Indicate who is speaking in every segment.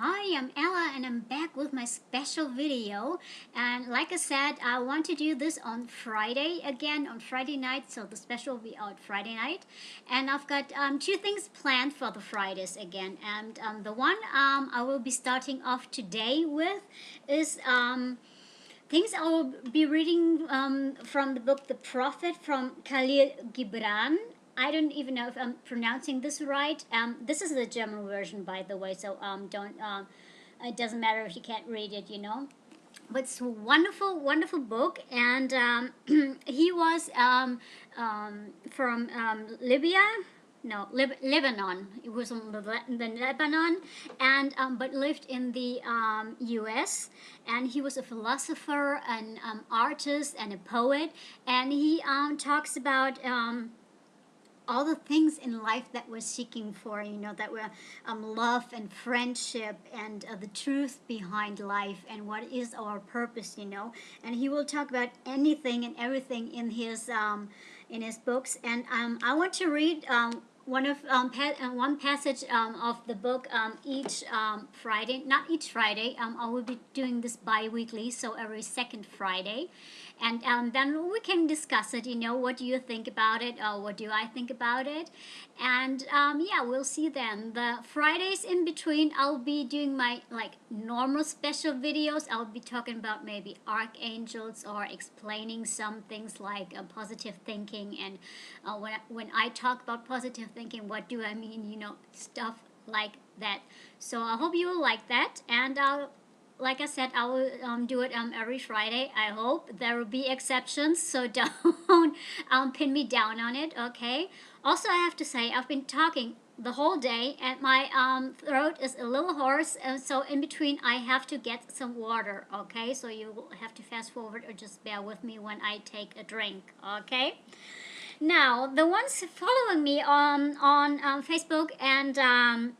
Speaker 1: Hi, I'm Ella and I'm back with my special video. And like I said, I want to do this on Friday again, on Friday night. So the special will be out Friday night. And I've got two things planned for the Fridays again. And the one I will be starting off today with is things I will be reading from the book The Prophet from Khalil Gibran. I don't even know if I'm pronouncing this right. This is the German version, by the way, so don't. It doesn't matter if you can't read it, you know. But it's a wonderful, wonderful book, and he was from Libya. No, Lebanon. It was from the Lebanon, and but lived in the U.S. And he was a philosopher, an artist, and a poet. And he talks about all the things in life that we're seeking for, you know, that we're love and friendship and the truth behind life and what is our purpose, you know. And he will talk about anything and everything in his books. And I want to read one passage of the book each Friday. Not each Friday. I will be doing this bi-weekly, so every second Friday, and then we can discuss it. You know, what do you think about it, or what do I think about it? And yeah, we'll see then. The Fridays in between, I'll be doing my like normal special videos. I'll be talking about maybe archangels or explaining some things like positive thinking. And when I talk about positive thinking, what do I mean? You know, stuff like that. So I hope you will like that. And like I said, I will do it every Friday. I hope there will be exceptions, so don't pin me down on it, okay? Also, I have to say, I've been talking the whole day, and my throat is a little hoarse, and so in between, I have to get some water, okay? So you will have to fast forward or just bear with me when I take a drink, okay? Now, the ones following me on Facebook and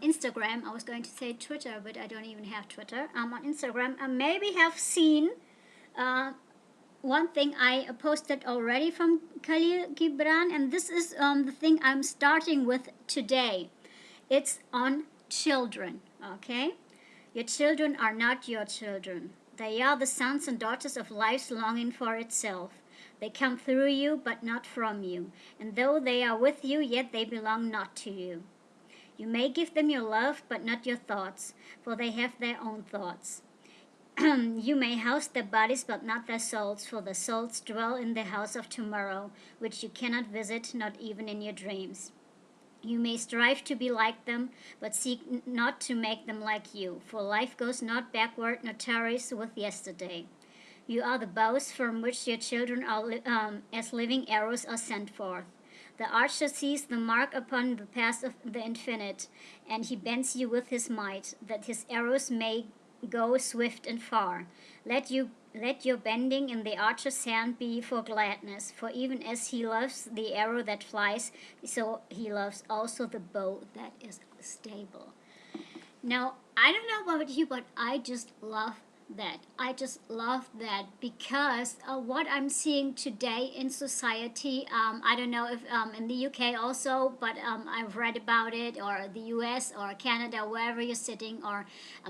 Speaker 1: Instagram. I was going to say Twitter, but I don't even have Twitter. On Instagram, I maybe have seen one thing I posted already from Khalil Gibran, and this is the thing I'm starting with today. It's on children, okay? Your children are not your children. They are the sons and daughters of life's longing for itself. They come through you, but not from you. And though they are with you, yet they belong not to you. You may give them your love, but not your thoughts, for they have their own thoughts. You may house their bodies, but not their souls, for the souls dwell in the house of tomorrow, which you cannot visit, not even in your dreams. You may strive to be like them, but seek not to make them like you, for life goes not backward nor tarries with yesterday. You are the bows from which your children are as living arrows are sent forth. The archer sees the mark upon the path of the infinite, and he bends you with his might, that his arrows may go swift and far. Let your bending in the archer's hand be for gladness, for even as he loves the arrow that flies, so he loves also the bow that is stable. Now, I don't know about you, but I just love that. I just love that because what I'm seeing today in society, I don't know if in the UK also, but I've read about it, or the US or Canada, wherever you're sitting, or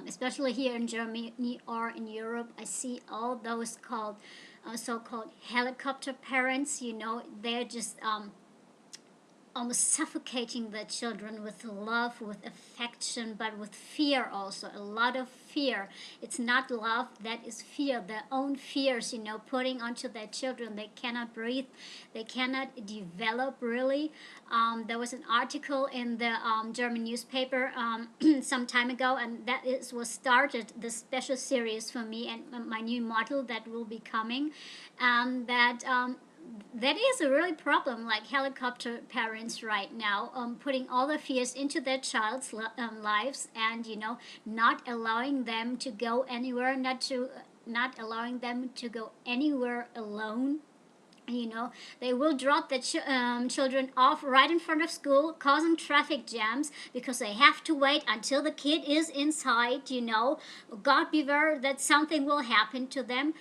Speaker 1: especially here in Germany or in Europe, I see all those called so-called helicopter parents. You know, they're just almost suffocating their children with love, with affection, but with fear also. A lot of fear. It's not love, that is fear. Their own fears, you know, putting onto their children. They cannot breathe. They cannot develop, really. There was an article in the German newspaper some time ago, and that is what started this special series for me and my new model that will be coming. That is a really problem, like helicopter parents right now, putting all the fears into their child's lives, and you know, not allowing them to go anywhere, not allowing them to go anywhere alone. You know, they will drop the children off right in front of school, causing traffic jams because they have to wait until the kid is inside. You know, God beware that something will happen to them.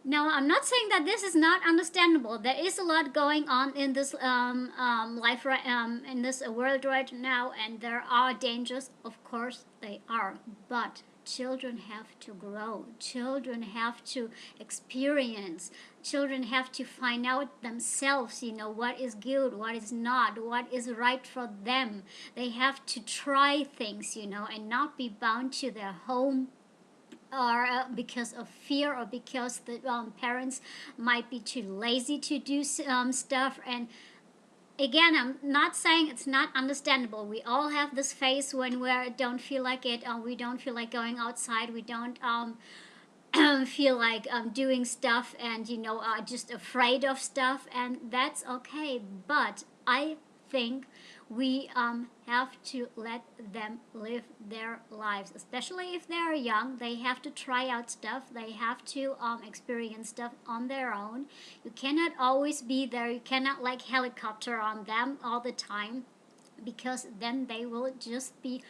Speaker 1: Now, I'm not saying that this is not understandable. There is a lot going on in this life right in this world right now, and there are dangers. Of course, they are. But children have to grow. Children have to experience. Children have to find out themselves. You know what is good, what is not, what is right for them. They have to try things. You know, and not be bound to their home or because of fear or because the parents might be too lazy to do stuff. And again, I'm not saying it's not understandable. We all have this phase when we don't feel like it, we don't feel like going outside, we don't feel like doing stuff, and just afraid of stuff, and that's okay. But I think we have to let them live their lives, especially if they're young. They have to try out stuff, they have to experience stuff on their own. You cannot always be there, you cannot like helicopter on them all the time, because then they will just be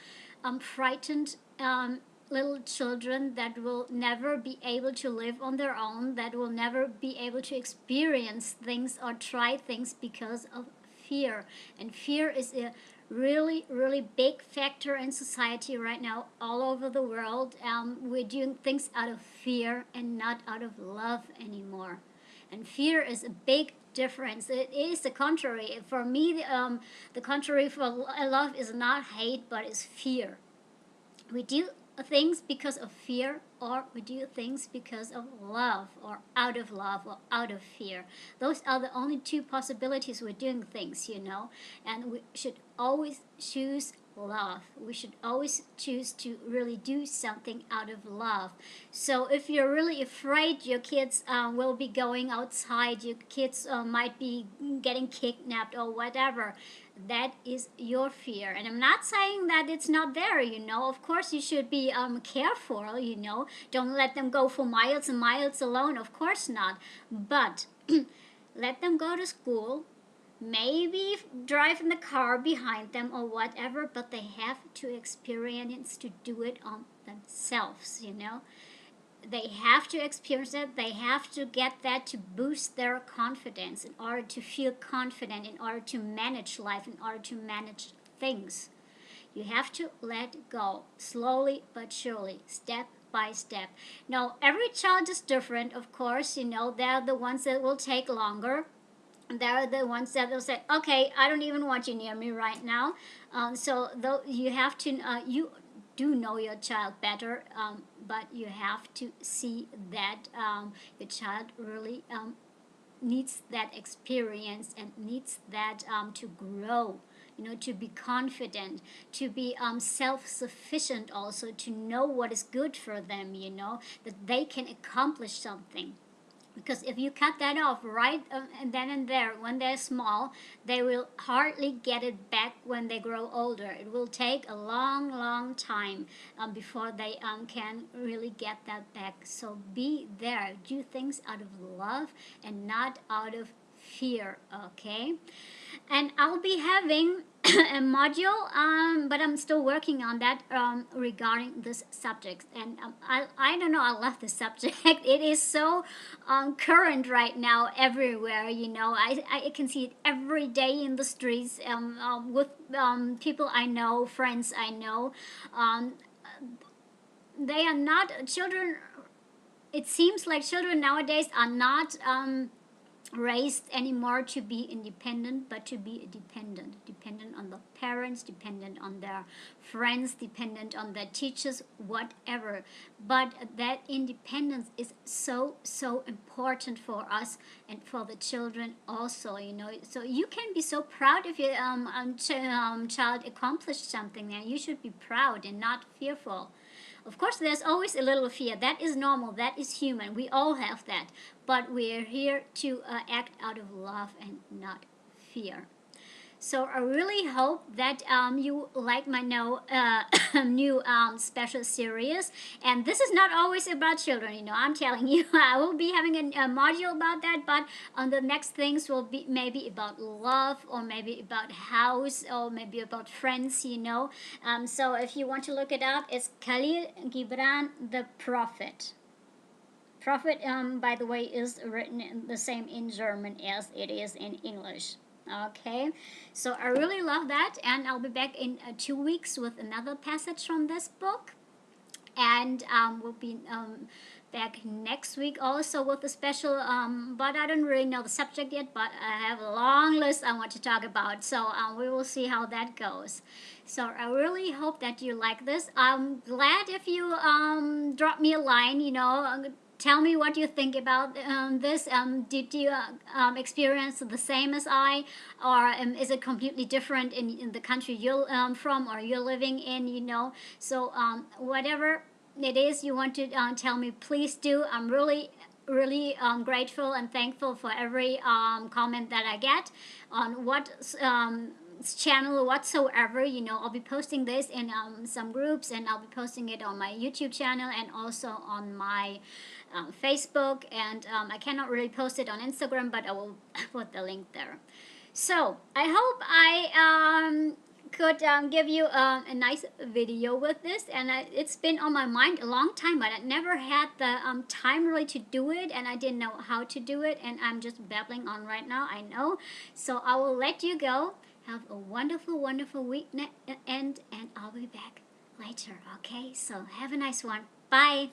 Speaker 1: frightened little children that will never be able to live on their own, that will never be able to experience things or try things because of fear. And fear is a really, really big factor in society right now, all over the world. We're doing things out of fear and not out of love anymore. And fear is a big difference. It is the contrary. For me, the contrary for love is not hate, but is fear. We do things because of fear, or we do things because of love, or out of fear. Those are the only two possibilities we're doing things, and we should always choose love. We should always choose to really do something out of love. So if you're really afraid your kids will be going outside, your kids might be getting kidnapped or whatever, that is your fear. And I'm not saying that it's not there. Of course you should be careful. Don't let them go for miles and miles alone, of course not. But let them go to school, maybe drive in the car behind them or whatever, but they have to experience to do it on themselves. They have to experience it. They have to get that to boost their confidence, in order to feel confident, in order to manage life, in order to manage things. You have to let go, slowly but surely, step by step. Now, every child is different, of course. They're the ones that will take longer. They're the ones that will say, okay, I don't even want you near me right now. So though you have to, you do know your child better, but you have to see that your child really needs that experience and needs that to grow, to be confident, to be self-sufficient, also to know what is good for them, that they can accomplish something. Because if you cut that off right and then and there when they're small, they will hardly get it back when they grow older. It will take a long, long time before they can really get that back. So be there. Do things out of love and not out of fear, okay? And I'll be having a module, but I'm still working on that regarding this subject. And I don't know, I love this subject. It is so current right now everywhere. I can see it every day in the streets, with people I know, friends I know. They are not children. It seems like children nowadays are not raised anymore to be independent, but to be dependent on the parents, dependent on their friends, dependent on their teachers, whatever. But that independence is so important for us and for the children also. So you can be so proud if your child accomplished something, and you should be proud and not fearful. Of course, there's always a little fear. That is normal. That is human. We all have that. But we're here to act out of love and not fear. So I really hope that you like my new special series. And this is not always about children, I'm telling you. I will be having a module about that, but the next things will be maybe about love, or maybe about house, or maybe about friends, So if you want to look it up, it's Khalil Gibran, the Prophet. Prophet, by the way, is written in the same in German as it is in English. Okay, so I really love that, and I'll be back in 2 weeks with another passage from this book, and we'll be back next week also with a special. But I don't really know the subject yet, but I have a long list I want to talk about, so we will see how that goes. So I really hope that you like this. I'm glad if you drop me a line, tell me what you think about this. Did you experience the same as I, or is it completely different in the country you're from or you're living in? So whatever it is you want to tell me, please do. I'm really grateful and thankful for every comment that I get on what channel whatsoever. I'll be posting this in some groups, and I'll be posting it on my YouTube channel and also on my Facebook, and I cannot really post it on Instagram, but I will put the link there. So I hope I could give you a nice video with this, and it's been on my mind a long time, but I never had the time really to do it, and I didn't know how to do it, and I'm just babbling on right now, I know. So I will let you go. Have a wonderful, wonderful week end, and I'll be back later. Okay, so have a nice one. Bye.